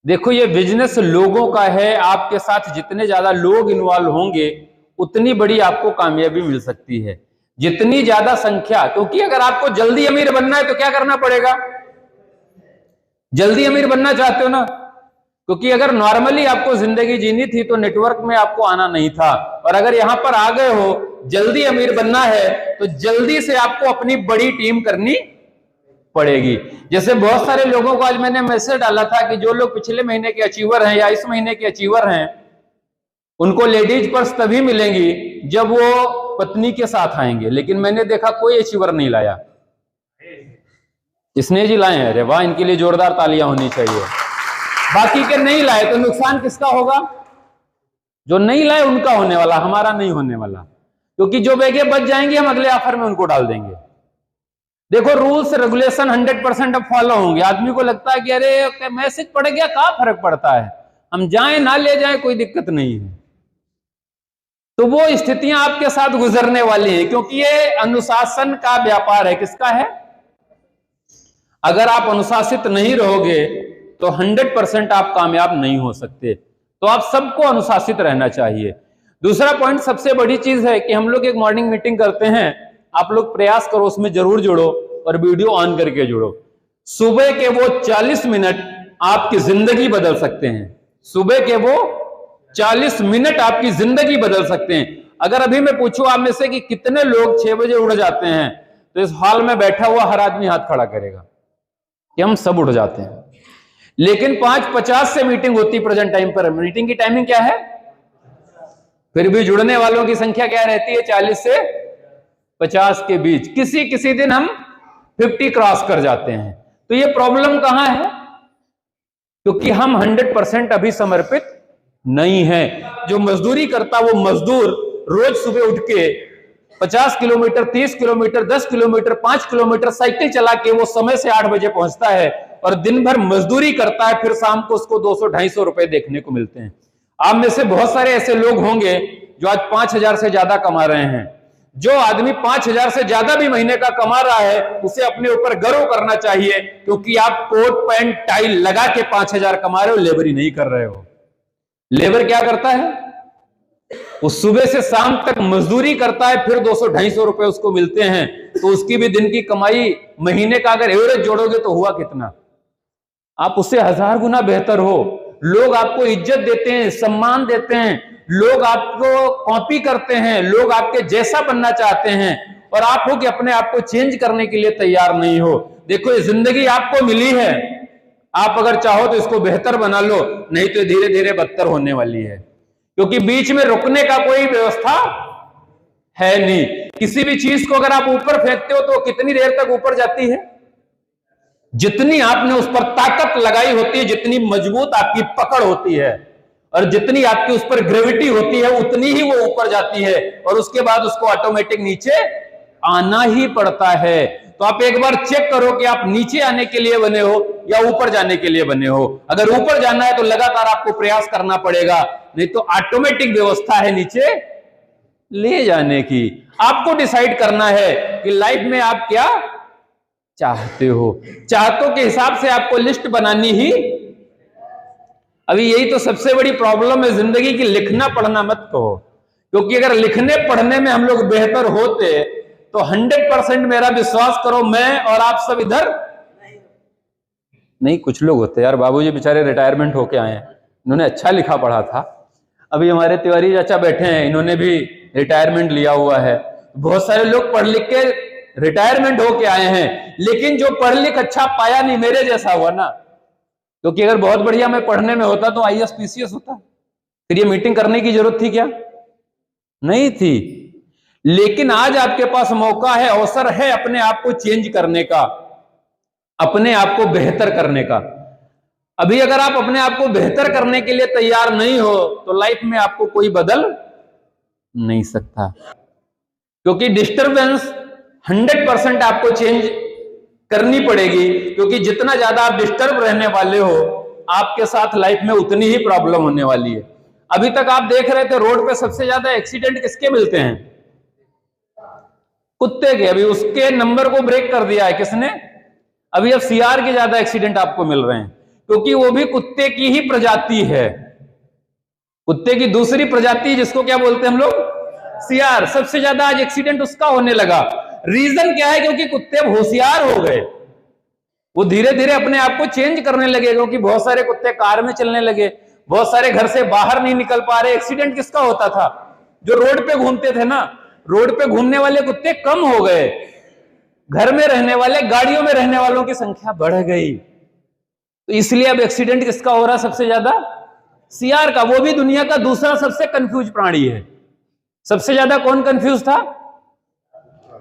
देखो ये बिजनेस लोगों का है, आपके साथ जितने ज्यादा लोग इन्वॉल्व होंगे उतनी बड़ी आपको कामयाबी मिल सकती है, जितनी ज्यादा संख्या। क्योंकि अगर आपको जल्दी अमीर बनना है तो क्या करना पड़ेगा? जल्दी अमीर बनना चाहते हो ना? क्योंकि अगर नॉर्मली आपको जिंदगी जीनी थी तो नेटवर्क में आपको आना नहीं था, और अगर यहां पर आ गए हो, जल्दी अमीर बनना है तो जल्दी से आपको अपनी बड़ी टीम करनी पड़ेगी। जैसे बहुत सारे लोगों को आज मैंने मैसेज डाला था कि जो लोग पिछले महीने के अचीवर हैं या इस महीने के अचीवर हैं, उनको लेडीज पर्स तभी मिलेंगी जब वो पत्नी के साथ आएंगे। लेकिन मैंने देखा कोई अचीवर नहीं लाया। इसने जी लाए हैं, अरे वाह, इनके लिए जोरदार तालियां होनी चाहिए। बाकी के नहीं लाए तो नुकसान किसका होगा? जो नहीं लाए उनका होने वाला, हमारा नहीं होने वाला। क्योंकि जो बैगे बच जाएंगे हम अगले ऑफर में उनको डाल देंगे। देखो रूल्स रेगुलेशन 100% अब फॉलो होंगे। आदमी को लगता है कि अरे मैसेज पड़ गया, क्या फर्क पड़ता है, हम जाएं ना ले जाएं कोई दिक्कत नहीं है। तो वो स्थितियां आपके साथ गुजरने वाली है, क्योंकि ये अनुशासन का व्यापार है। किसका है? अगर आप अनुशासित नहीं रहोगे तो 100% आप कामयाब नहीं हो सकते। तो आप सबको अनुशासित रहना चाहिए। दूसरा पॉइंट, सबसे बड़ी चीज है कि हम लोग एक मॉर्निंग मीटिंग करते हैं, आप लोग प्रयास करो उसमें जरूर जुड़ो और वीडियो ऑन करके जुड़ो। सुबह के वो 40 मिनट आपकी जिंदगी बदल सकते हैं। सुबह के वो 40 मिनट आपकी जिंदगी बदल सकते हैं। अगर अभी मैं पूछूं आप में से कि कितने लोग 6 बजे उठ जाते हैं, तो इस हॉल में बैठा हुआ हर आदमी हाथ खड़ा करेगा कि हम सब उठ जाते हैं। लेकिन 5:50 से मीटिंग होती प्रेजेंट टाइम पर। मीटिंग की टाइमिंग क्या है? फिर भी जुड़ने वालों की संख्या क्या रहती है? 40 से 50 के बीच। किसी किसी दिन हम 50 क्रॉस कर जाते हैं। तो ये प्रॉब्लम कहां है? क्योंकि हम 100% अभी समर्पित नहीं है। जो मजदूरी करता वो मजदूर रोज सुबह उठ के 50 kilometre, 30 kilometre, 10 kilometre, 5 kilometre cycle चला के वो समय से 8 बजे पहुंचता है और दिन भर मजदूरी करता है, फिर शाम को उसको 200-250 रुपए देखने को मिलते हैं। आप में से बहुत सारे ऐसे लोग होंगे जो आज 5,000 से ज्यादा कमा रहे हैं। जो आदमी 5,000 से ज्यादा भी महीने का कमा रहा है उसे अपने ऊपर गर्व करना चाहिए, क्योंकि आप कोट पैंट टाई लगा के 5,000 कमा रहे हो, लेबरी नहीं कर रहे हो। लेबर क्या करता है? वो सुबह से शाम तक मजदूरी करता है, फिर 200-250 रुपए उसको मिलते हैं। तो उसकी भी दिन की कमाई महीने का अगर एवरेज जोड़ोगे तो हुआ कितना? आप उससे 1000 गुना बेहतर हो। लोग आपको इज्जत देते हैं, सम्मान देते हैं, लोग आपको कॉपी करते हैं, लोग आपके जैसा बनना चाहते हैं, और आप हो कि अपने आप को चेंज करने के लिए तैयार नहीं हो। देखो ये जिंदगी आपको मिली है, आप अगर चाहो तो इसको बेहतर बना लो, नहीं तो धीरे धीरे बदतर होने वाली है। क्योंकि बीच में रुकने का कोई व्यवस्था है नहीं। किसी भी चीज को अगर आप ऊपर फेंकते हो तो कितनी देर तक ऊपर जाती है? जितनी आपने उस पर ताकत लगाई होती है, जितनी मजबूत आपकी पकड़ होती है, और जितनी आपकी उस पर ग्रेविटी होती है, उतनी ही वो ऊपर जाती है, और उसके बाद उसको ऑटोमेटिक नीचे आना ही पड़ता है। तो आप एक बार चेक करो कि आप नीचे आने के लिए बने हो या ऊपर जाने के लिए बने हो। अगर ऊपर जाना है तो लगातार आपको प्रयास करना पड़ेगा, नहीं तो ऑटोमेटिक व्यवस्था है नीचे ले जाने की। आपको डिसाइड करना है कि लाइफ में आप क्या चाहते हो। चाहतों के हिसाब से आपको लिस्ट बनानी ही। अभी यही तो सबसे बड़ी प्रॉब्लम है जिंदगी की, लिखना पढ़ना मत कहो। क्योंकि अगर लिखने पढ़ने में हम लोग बेहतर होते तो 100% मेरा विश्वास करो मैं और आप सब इधर नहीं। कुछ लोग होते यार, बाबूजी बेचारे रिटायरमेंट होके आए हैं, इन्होंने अच्छा लिखा पढ़ा था। अभी हमारे तिवारी चाचा बैठे हैं, इन्होंने भी रिटायरमेंट लिया हुआ है। बहुत सारे लोग पढ़ लिख के रिटायरमेंट होके आए हैं, लेकिन जो पढ़ लिख अच्छा पाया नहीं, मेरे जैसा हुआ ना। क्योंकि अगर बहुत बढ़िया मैं पढ़ने में होता तो IAS PCS होता, फिर ये मीटिंग करने की जरूरत थी क्या? नहीं थी। लेकिन आज आपके पास मौका है, अवसर है अपने आप को चेंज करने का, अपने आप को बेहतर करने का। अभी अगर आप अपने आप को बेहतर करने के लिए तैयार नहीं हो तो लाइफ में आपको कोई बदल नहीं सकता। क्योंकि डिस्टरबेंस 100% आपको चेंज करनी पड़ेगी। क्योंकि जितना ज्यादा आप डिस्टर्ब रहने वाले हो, आपके साथ लाइफ में उतनी ही प्रॉब्लम होने वाली है। अभी तक आप देख रहे थे रोड पे सबसे ज्यादा एक्सीडेंट किसके मिलते हैं? कुत्ते के। अभी उसके नंबर को ब्रेक कर दिया है किसने? अभी अब CR के ज्यादा एक्सीडेंट आपको मिल रहे हैं। क्योंकि वो भी कुत्ते की ही प्रजाति है। कुत्ते की दूसरी प्रजाति जिसको क्या बोलते हैं हम लोग, सियार। सबसे ज्यादा आज एक्सीडेंट उसका होने लगा। रीजन क्या है? क्योंकि कुत्ते होशियार हो गए, वो धीरे धीरे अपने आप को चेंज करने लगे। क्योंकि बहुत सारे कुत्ते कार में चलने लगे, बहुत सारे घर से बाहर नहीं निकल पा रहे। एक्सीडेंट किसका होता था? जो रोड पे घूमते थे ना, रोड पे घूमने वाले कुत्ते कम हो गए, घर में रहने वाले, गाड़ियों में रहने वालों की संख्या बढ़ गई। तो इसलिए अब एक्सीडेंट किसका हो रहा सबसे ज्यादा? सियार का। वो भी दुनिया का दूसरा सबसे कंफ्यूज प्राणी है। सबसे ज्यादा कौन कंफ्यूज था?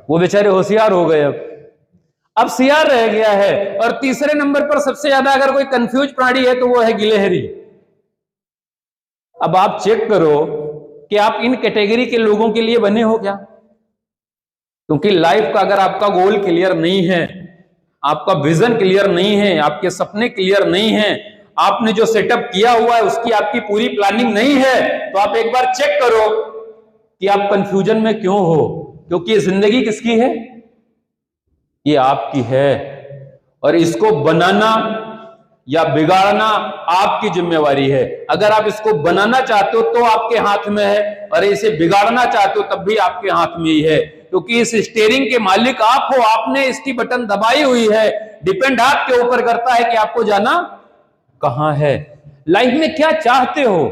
वो बेचारे होशियार हो गए। अब सियार रह गया है। और तीसरे नंबर पर सबसे ज्यादा अगर कोई कंफ्यूज प्राणी है तो वो है गिलहरी। अब आप चेक करो कि आप इन कैटेगरी के लोगों के लिए बने हो क्या? क्योंकि लाइफ का अगर आपका गोल क्लियर नहीं है, आपका विजन क्लियर नहीं है, आपके सपने क्लियर नहीं है, आपने जो सेटअप किया हुआ है उसकी आपकी पूरी प्लानिंग नहीं है, तो आप एक बार चेक करो कि आप कंफ्यूजन में क्यों हो। क्योंकि ये जिंदगी किसकी है? ये आपकी है। और इसको बनाना या बिगाड़ना आपकी जिम्मेवारी है। अगर आप इसको बनाना चाहते हो तो आपके हाथ में है, और इसे बिगाड़ना चाहते हो तब भी आपके हाथ में ही है। क्योंकि इस स्टीयरिंग के मालिक आप हो, आपने इसकी बटन दबाई हुई है। डिपेंड आपके ऊपर करता है कि आपको जाना कहां है, लाइफ में क्या चाहते हो।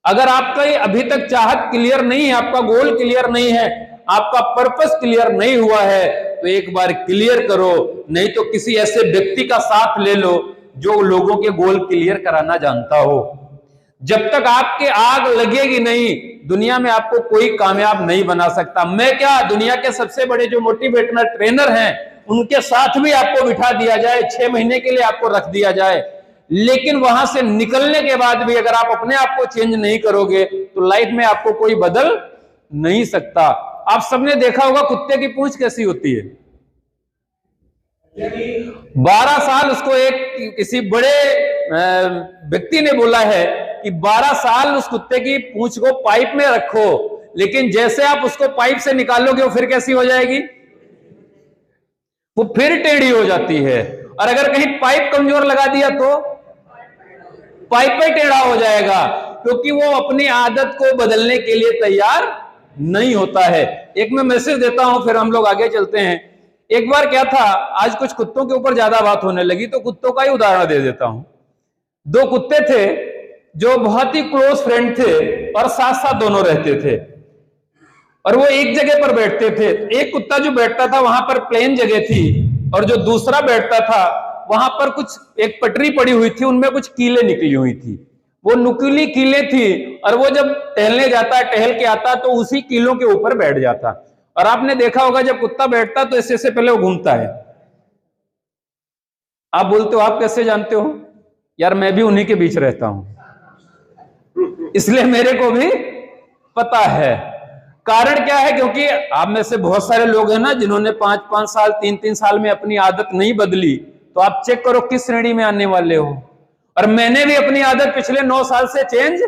अगर आपका ये अभी तक चाहत क्लियर नहीं है, आपका गोल क्लियर नहीं है, आपका पर्पस क्लियर नहीं हुआ है, तो एक बार क्लियर करो। नहीं तो किसी ऐसे व्यक्ति का साथ ले लो जो लोगों के गोल क्लियर कराना जानता हो। जब तक आपके आग लगेगी नहीं, दुनिया में आपको कोई कामयाब नहीं बना सकता। मैं क्या, दुनिया के सबसे बड़े जो मोटिवेशनल ट्रेनर हैं उनके साथ भी आपको बिठा दिया जाए, 6 महीने के लिए आपको रख दिया जाए, लेकिन वहां से निकलने के बाद भी अगर आप अपने आप को चेंज नहीं करोगे तो लाइफ में आपको कोई बदल नहीं सकता। आप सबने देखा होगा कुत्ते की पूंछ कैसी होती है। 12 साल उसको एक किसी बड़े व्यक्ति ने बोला है कि 12 साल उस कुत्ते की पूंछ को पाइप में रखो, लेकिन जैसे आप उसको पाइप से निकालोगे वो फिर कैसी हो जाएगी? वो फिर टेढ़ी हो जाती है। और अगर कहीं पाइप कमजोर लगा दिया तो पाइप पे टेढ़ा हो जाएगा, क्योंकि वो अपनी आदत को बदलने के लिए तैयार नहीं होता है। एक मैं मैसेज देता हूं, फिर हम लोग आगे चलते हैं। एक बार क्या था, आज कुछ कुत्तों के ऊपर ज्यादा बात होने लगी तो कुत्तों का ही उदाहरण दे देता हूं। 2 कुत्ते थे जो बहुत ही क्लोज फ्रेंड थे और साथ साथ दोनों रहते थे, और वो एक जगह पर बैठते थे। एक कुत्ता जो बैठता था वहां पर प्लेन जगह थी, और जो दूसरा बैठता था वहां पर कुछ एक पटरी पड़ी हुई थी, उनमें कुछ कीलें निकली हुई थी। वो नुकीली कीलें थी, और वो जब टहलने जाता, टहल के आता तो उसी कीलों के ऊपर बैठ जाता। और आपने देखा होगा जब कुत्ता बैठता तो इससे से पहले वो घूमता है। आप बोलते हो आप कैसे जानते हो? यार मैं भी उन्हीं के बीच रहता हूं, इसलिए मेरे को भी पता है। कारण क्या है? क्योंकि आप में से बहुत सारे लोग हैं ना जिन्होंने 5-5 साल 3-3 साल में अपनी आदत नहीं बदली, तो आप चेक करो किस श्रेणी में आने वाले हो। और मैंने भी अपनी आदत पिछले 9 साल से चेंज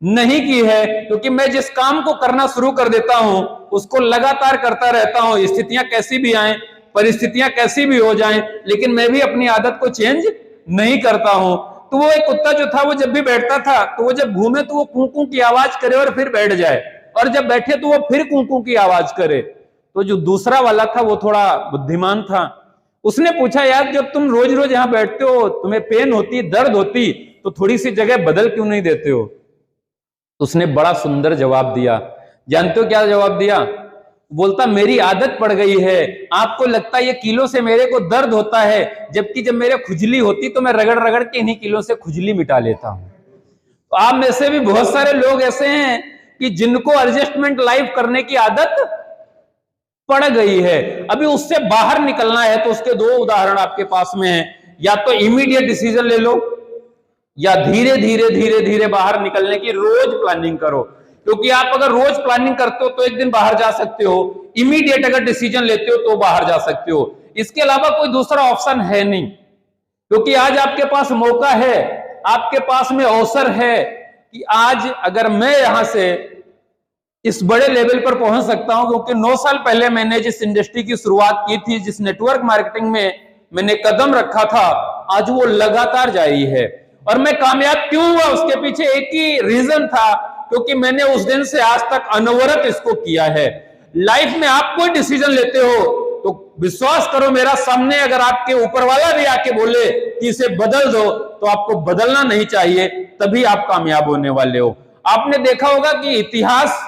नहीं की है, क्योंकि मैं जिस काम को करना शुरू कर देता हूं उसको लगातार करता रहता हूं। स्थितियां कैसी भी आए, परिस्थितियां कैसी भी हो जाएं, लेकिन मैं भी अपनी आदत को चेंज नहीं करता हूं। तो वो एक कुत्ता जो था वो जब भी बैठता था तो वो जब घूमे तो वो कूं-कूं की आवाज करे और फिर बैठ जाए, और जब बैठे तो वो फिर कूं-कूं की आवाज करे। तो जो दूसरा वाला था वो थोड़ा बुद्धिमान था, उसने पूछा यार जब तुम रोज रोज यहां बैठते हो, तुम्हें पेन होती, दर्द होती, तो थोड़ी सी जगह बदल क्यों नहीं देते हो? उसने बड़ा सुंदर जवाब दिया। जानते हो क्या जवाब दिया? बोलता मेरी आदत पड़ गई है, आपको लगता है ये कीलों से मेरे को दर्द होता है, जबकि जब मेरे खुजली होती तो मैं रगड़ रगड़ के इन्हीं कीलों से खुजली मिटा लेता हूं। तो आप में से भी बहुत सारे लोग ऐसे हैं कि जिनको एडजस्टमेंट लाइफ करने की आदत पड़ गई है। अभी उससे बाहर निकलना है तो उसके 2 उदाहरण आपके पास में हैं। या तो इमीडिएट डिसीजन ले लो, या धीरे धीरे धीरे धीरे बाहर निकलने की रोज प्लानिंग करो। क्योंकि आप अगर रोज प्लानिंग करते हो तो एक दिन बाहर जा सकते हो, इमीडिएट अगर डिसीजन लेते हो तो बाहर जा सकते हो। इसके अलावा कोई दूसरा ऑप्शन है नहीं, क्योंकि आज आपके पास मौका है, आपके पास में अवसर है कि आज अगर मैं यहां से इस बड़े लेवल पर पहुंच सकता हूं, क्योंकि 9 साल पहले मैंने जिस इंडस्ट्री की शुरुआत की थी, जिस नेटवर्क मार्केटिंग में मैंने कदम रखा था, आज वो लगातार जारी है। और मैं कामयाब क्यों हुआ, उसके पीछे एक ही रीजन था, क्योंकि मैंने उस दिन से आज तक अनवरत इसको किया है। लाइफ में आप कोई डिसीजन लेते हो तो विश्वास करो मेरा, सामने अगर आपके ऊपर वाला भी आके बोले कि इसे बदल दो, तो आपको बदलना नहीं चाहिए, तभी आप कामयाब होने वाले हो। आपने देखा होगा कि इतिहास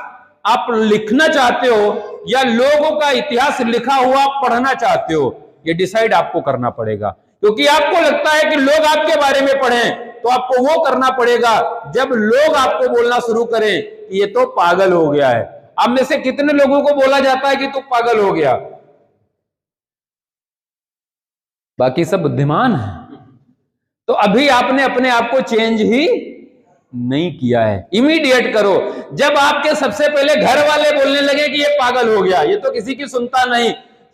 आप लिखना चाहते हो या लोगों का इतिहास लिखा हुआ पढ़ना चाहते हो, ये डिसाइड आपको करना पड़ेगा। क्योंकि आपको लगता है कि लोग आपके बारे में पढ़ें, तो आपको वो करना पड़ेगा जब लोग आपको बोलना शुरू करें कि ये तो पागल हो गया है। आप में से कितने लोगों को बोला जाता है कि तू पागल हो गया? बाकी सब बुद्धिमान है। तो अभी आपने अपने आप को चेंज ही नहीं किया है। इमीडिएट करो। जब आपके सबसे पहले घर वाले बोलने लगे कि ये पागल हो गया, ये तो किसी की सुनता नहीं,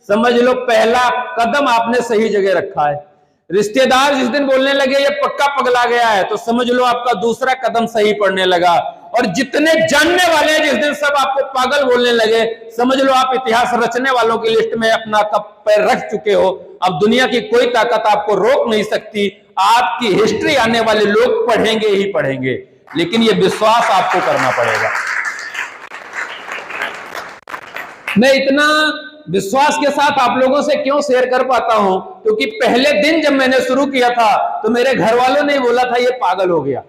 समझ लो पहला कदम आपने सही जगह रखा है। रिश्तेदार जिस दिन बोलने लगे ये पक्का पगला गया है, तो समझ लो आपका दूसरा कदम सही पड़ने लगा। और जितने जानने वाले हैं जिस दिन सब आपको पागल बोलने लगे, समझ लो आप इतिहास रचने वालों की लिस्ट में अपना पैर रख चुके हो। अब दुनिया की कोई ताकत आपको रोक नहीं सकती। आपकी हिस्ट्री आने वाले लोग पढ़ेंगे ही पढ़ेंगे, लेकिन यह विश्वास आपको करना पड़ेगा। मैं इतना विश्वास के साथ आप लोगों से क्यों शेयर कर पाता हूं, क्योंकि पहले दिन जब मैंने शुरू किया था तो मेरे घर वालों ने बोला था ये पागल हो गया,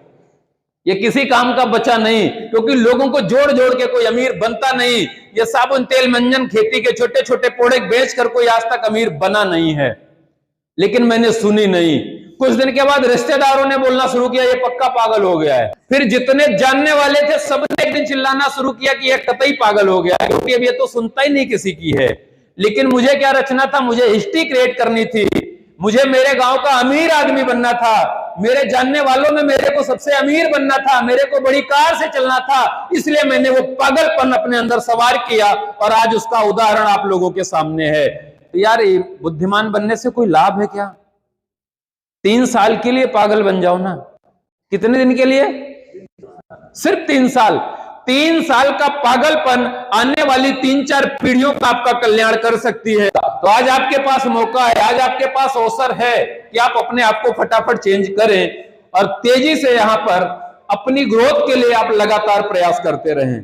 ये किसी काम का बचा नहीं, क्योंकि लोगों को जोड़ जोड़ के कोई अमीर बनता नहीं। ये साबुन तेल मंजन खेती के छोटे छोटे प्रोडक्ट बेचकर कोई आज तक अमीर बना नहीं है। लेकिन मैंने सुनी नहीं। कुछ दिन के बाद रिश्तेदारों ने बोलना शुरू किया ये पक्का पागल हो गया है। फिर जितने जानने वाले थे सबने एक दिन चिल्लाना शुरू किया कि ये कतई पागल हो गया है, क्योंकि अब ये तो सुनता ही नहीं किसी की है। लेकिन मुझे क्या रचना था, मुझे हिस्ट्री क्रिएट करनी थी। मुझे मेरे गांव का अमीर आदमी बनना था, मेरे जानने वालों में मेरे को सबसे अमीर बनना था, मेरे को बड़ी कार से चलना था। इसलिए मैंने वो पागलपन अपने अंदर सवार किया और आज उसका उदाहरण आप लोगों के सामने है। तो यार बुद्धिमान बनने से कोई लाभ है क्या? 3 साल के लिए पागल बन जाओ ना। कितने दिन के लिए? सिर्फ 3 साल। 3 साल का पागलपन आने वाली 3-4 पीढ़ियों का आपका कल्याण कर सकती है। तो आज आपके पास मौका है, आज आपके पास अवसर है कि आप अपने आप को फटाफट चेंज करें और तेजी से यहां पर अपनी ग्रोथ के लिए आप लगातार प्रयास करते रहें।